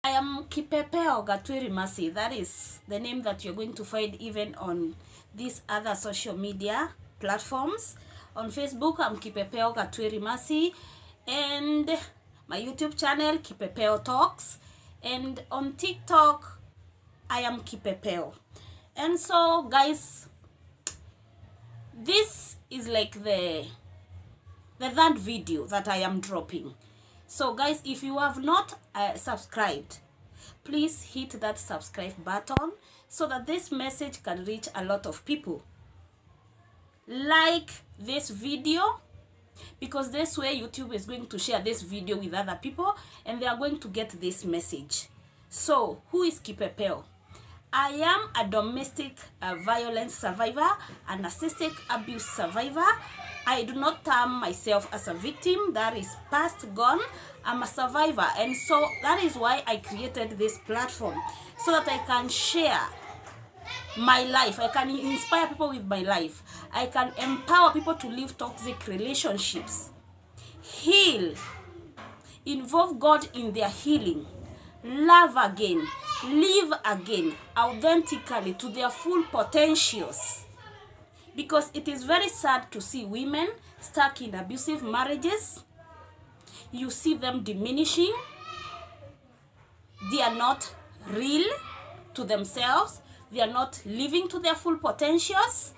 I am Kipepeo Gatwiri Masi. That is the name that you're going to find even on these other social media platforms. On Facebook, I'm Kipepeo Gatwiri Masi, and my YouTube channel, Kipepeo Talks, and on TikTok, I am Kipepeo. And so, guys, this is like the third video that I am dropping. So guys, if you have not subscribed, please hit that subscribe button so that this message can reach a lot of people. Like this video, because this way YouTube is going to share this video with other people and they are going to get this message. So, who is Kipepeo? I am a domestic violence survivor, a narcissistic abuse survivor. I do not term myself as a victim. That is past, gone. I'm a survivor, and so that is why I created this platform, so that I can share my life. I can inspire people with my life. I can empower people to live toxic relationships, heal, involve God in their healing, love again, live again authentically to their full potentials. Because it is very sad to see women stuck in abusive marriages. You see them diminishing. They are not real to themselves. They are not living to their full potentials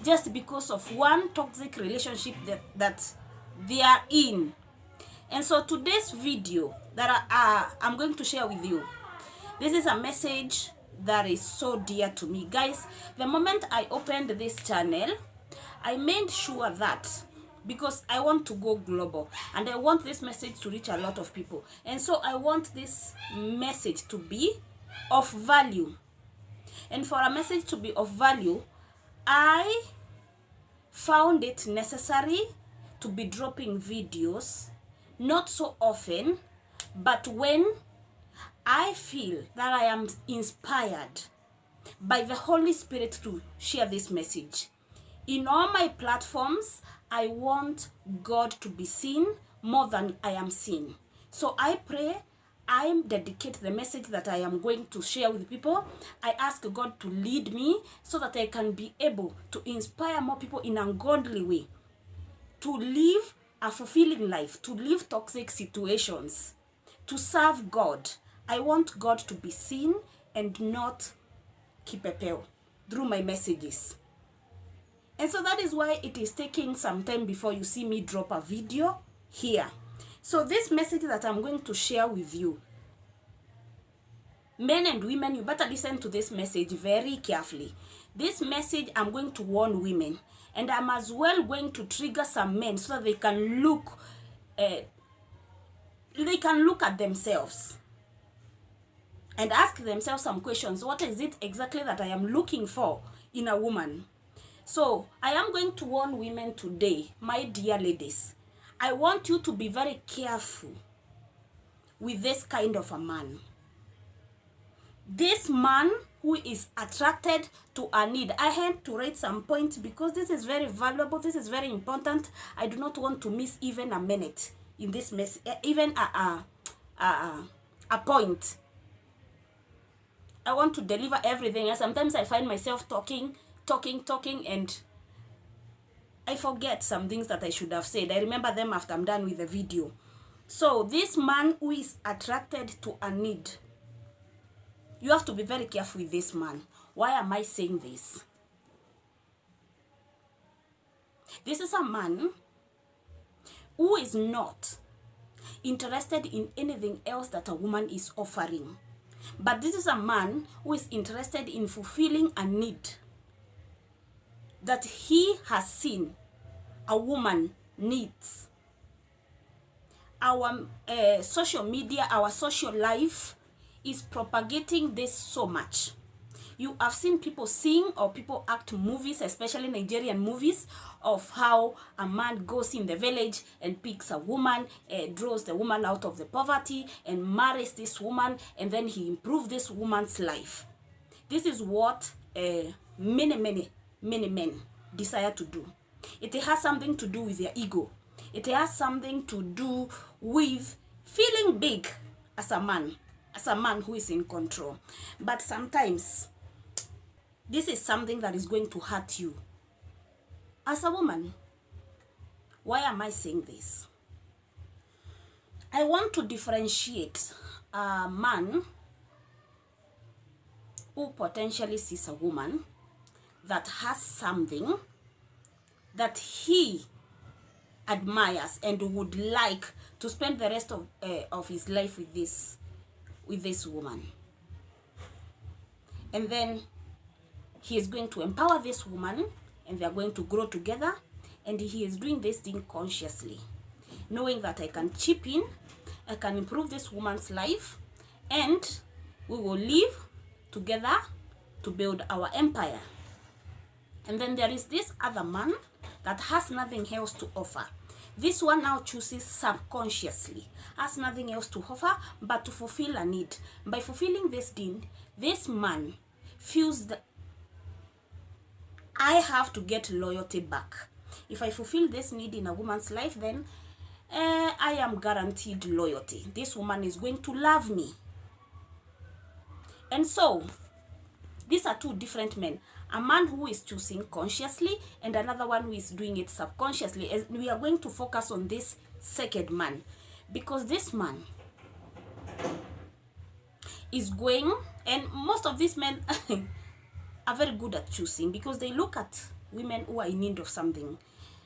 just because of one toxic relationship that they are in. And so today's video that I'm going to share with you, this is a message that is so dear to me. Guys, the moment I opened this channel, I made sure that, because I want to go global and I want this message to reach a lot of people, and so I want this message to be of value. And for a message to be of value, I found it necessary to be dropping videos, not so often, but when I feel that I am inspired by the Holy Spirit to share this message. In all my platforms, I want God to be seen more than I am seen. So I pray, I dedicate the message that I am going to share with people. I ask God to lead me so that I can be able to inspire more people in a godly way, to live a fulfilling life, to live toxic situations, to serve God. I want God to be seen and not Kipepeo through my messages. And so that is why it is taking some time before you see me drop a video here. So this message that I'm going to share with you, men and women, you better listen to this message very carefully. This message, I'm going to warn women, and I'm as well going to trigger some men so that they can look at themselves and ask themselves some questions. What is it exactly that I am looking for in a woman? So I am going to warn women today, my dear ladies. I want you to be very careful with this kind of a man. This man who is attracted to a need. I had to write some points because this is very valuable. This is very important. I do not want to miss even a minute in this mess, even a point. I want to deliver everything. And sometimes I find myself talking, and I forget some things that I should have said. I remember them after I'm done with the video. So this man who is attracted to a need, you have to be very careful with this man. Why am I saying this? This is a man who is not interested in anything else that a woman is offering. But this is a man who is interested in fulfilling a need that he has seen a woman needs. Our social media, our social life is propagating this so much. You have seen people sing or people act movies, especially Nigerian movies, of how a man goes in the village and picks a woman, draws the woman out of the poverty and marries this woman, and then he improves this woman's life. This is what many men desire to do. It has something to do with their ego. It has something to do with feeling big as a man. as a man who is in control. But sometimes this is something that is going to hurt you as a woman. Why am I saying this? I want to differentiate a man who potentially sees a woman that has something that he admires and would like to spend the rest of his life with this woman. And then he is going to empower this woman, and they are going to grow together, and he is doing this thing consciously, knowing that I can chip in, I can improve this woman's life, and we will live together to build our empire. And then there is this other man that has nothing else to offer. This one now chooses subconsciously, has nothing else to offer but to fulfill a need. By fulfilling this need, this man feels that I have to get loyalty back. If I fulfill this need in a woman's life, then I am guaranteed loyalty. This woman is going to love me. And so, these are two different men. A man who is choosing consciously and another one who is doing it subconsciously. And we are going to focus on this second man, because this man is going, and most of these men are very good at choosing, because they look at women who are in need of something.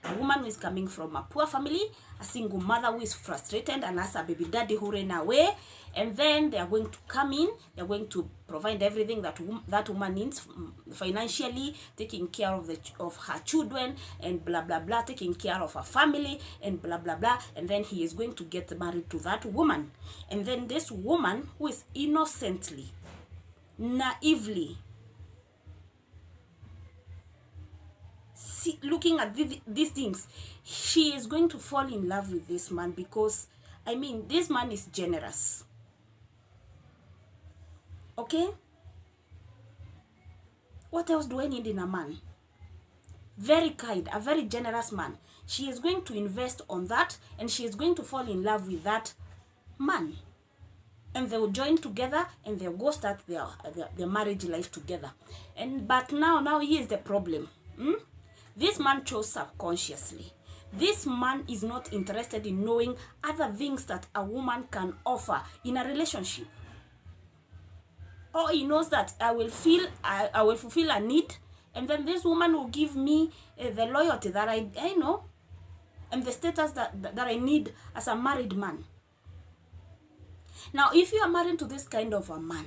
A woman who is coming from a poor family, a single mother who is frustrated and has a baby daddy who ran away, and then they are going to come in, they are going to provide everything that that woman needs financially, taking care of her children, and blah blah blah, taking care of her family, and blah blah blah, and then he is going to get married to that woman. And then this woman who is innocently, naively looking at these things, she is going to fall in love with this man, because I mean, this man is generous. Okay? What else do I need in a man? Very kind, a very generous man. She is going to invest on that, and she is going to fall in love with that man. And they will join together, and they'll go start their marriage life together. But now here's the problem. This man chose subconsciously. This man is not interested in knowing other things that a woman can offer in a relationship. Or he knows that I will fulfill a need, and then this woman will give me the loyalty that I know, and the status that I need as a married man. Now, if you are married to this kind of a man,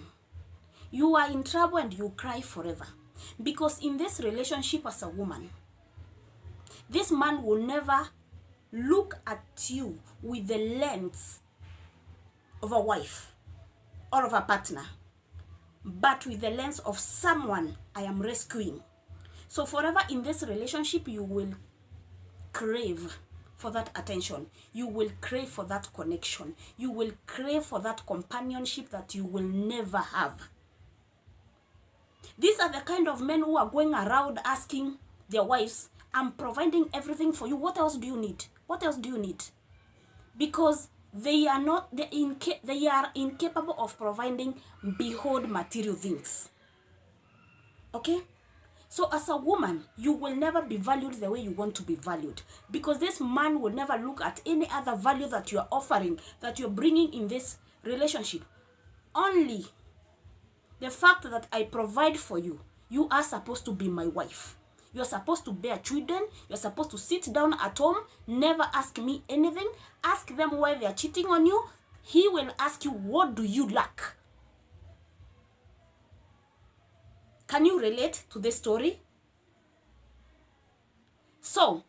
you are in trouble and you cry forever. Because in this relationship as a woman, this man will never look at you with the lens of a wife or of a partner, but with the lens of someone I am rescuing. So forever in this relationship, you will crave for that attention. You will crave for that connection. You will crave for that companionship that you will never have. These are the kind of men who are going around asking their wives, I'm providing everything for you. What else do you need? What else do you need? Because they are incapable of providing beyond material things. Okay? So as a woman, you will never be valued the way you want to be valued. Because this man will never look at any other value that you are offering, that you're bringing in this relationship. Only the fact that I provide for you, you are supposed to be my wife. You're supposed to bear children. You're supposed to sit down at home. Never ask me anything. Ask them why they are cheating on you. He will ask you, what do you lack? Can you relate to this story? So,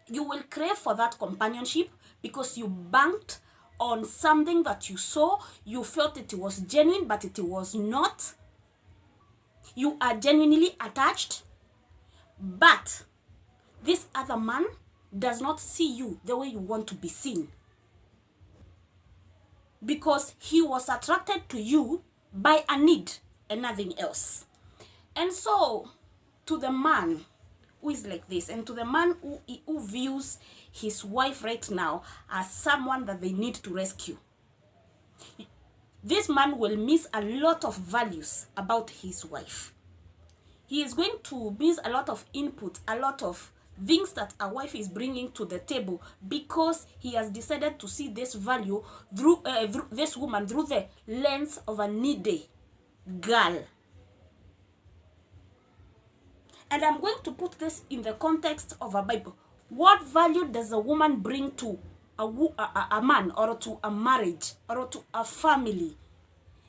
you will crave for that companionship because you banked on something that you saw. You felt it was genuine, but it was not. You are genuinely attached. But this other man does not see you the way you want to be seen, because he was attracted to you by a need and nothing else. And so, to the man who is like this, and to the man who views his wife right now as someone that they need to rescue, this man will miss a lot of values about his wife. He is going to miss a lot of input, a lot of things that a wife is bringing to the table, because he has decided to see this value through this woman through the lens of a needy girl. And I'm going to put this in the context of a Bible. What value does a woman bring to a man, or to a marriage, or to a family?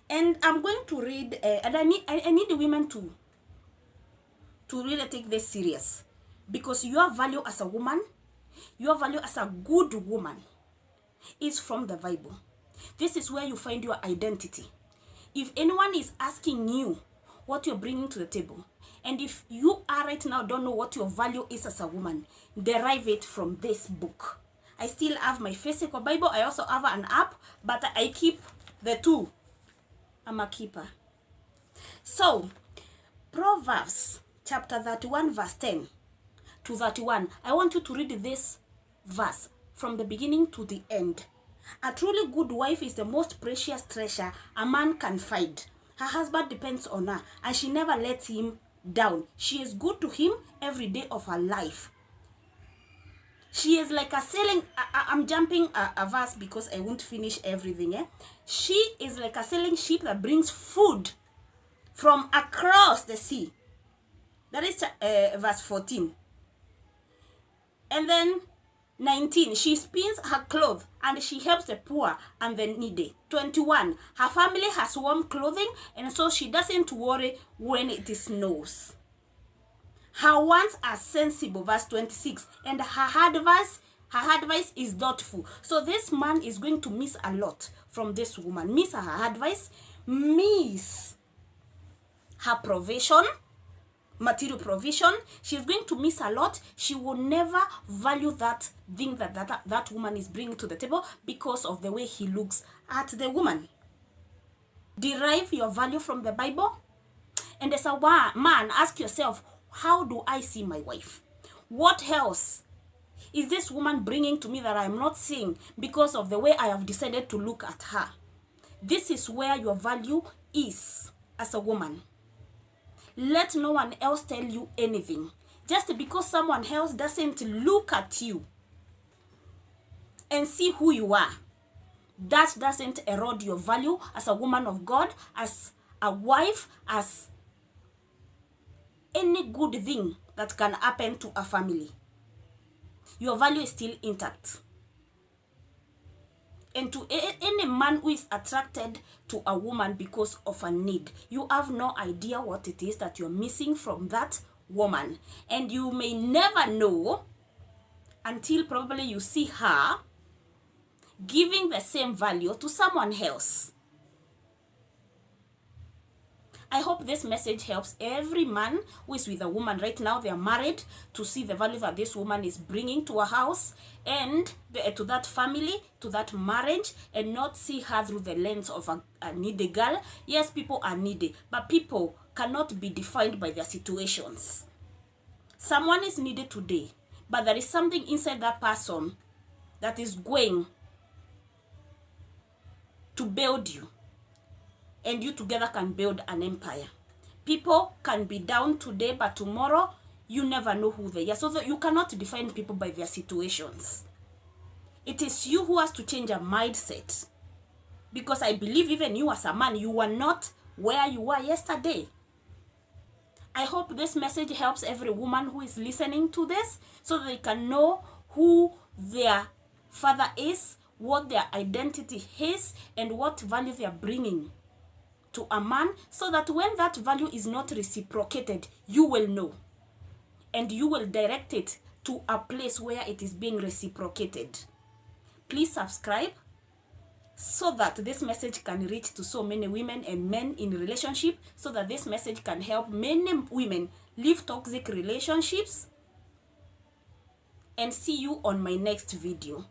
And I'm going to read, and I need the women to really take this serious, because your value as a woman, your value as a good woman, is from the Bible. This is where you find your identity. If anyone is asking you what you're bringing to the table, and if you are right now don't know what your value is as a woman, derive it from this book. I still have my physical Bible. I also have an app, but I keep the two. I'm a keeper. So, Proverbs chapter 31 verse 10 to 31. I want you to read this verse from the beginning to the end. A truly good wife is the most precious treasure a man can find. Her husband depends on her, and she never lets him down. She is good to him every day of her life. She is like a sailing, I'm jumping a verse because I won't finish everything. She is like a sailing ship that brings food from across the sea. That is verse 14. And then 19, she spins her clothes and she helps the poor and the needy. 21, her family has warm clothing, and so she doesn't worry when it snows. Her wants are sensible, verse 26, and her advice is thoughtful. So this man is going to miss a lot from this woman. Miss her advice, miss her provision, material provision. She's going to miss a lot. She will never value that thing that woman is bringing to the table because of the way he looks at the woman. Derive your value from the Bible. And as a man, ask yourself, how do I see my wife? What else is this woman bringing to me that I'm not seeing because of the way I have decided to look at her? This is where your value is as a woman. Let no one else tell you anything. Just because someone else doesn't look at you and see who you are, that doesn't erode your value as a woman of God, as a wife, as any good thing that can happen to a family. Your value is still intact. And to any man who is attracted to a woman because of a need, you have no idea what it is that you're missing from that woman. And you may never know until probably you see her giving the same value to someone else. I hope this message helps every man who is with a woman right now. They are married, to see the value that this woman is bringing to a house and to that family, to that marriage, and not see her through the lens of a needy girl. Yes, people are needy, but people cannot be defined by their situations. Someone is needy today, but there is something inside that person that is going to build you. And you together can build an empire. People can be down today, but tomorrow you never know who they are. So that you cannot define people by their situations. It is you who has to change your mindset. Because I believe even you as a man, you are not where you were yesterday. I hope this message helps every woman who is listening to this, so that they can know who their father is, what their identity is, and what value they are bringing to a man, so that when that value is not reciprocated, you will know. And you will direct it to a place where it is being reciprocated. Please subscribe so that this message can reach to so many women and men in relationship, so that this message can help many women leave toxic relationships. And see you on my next video.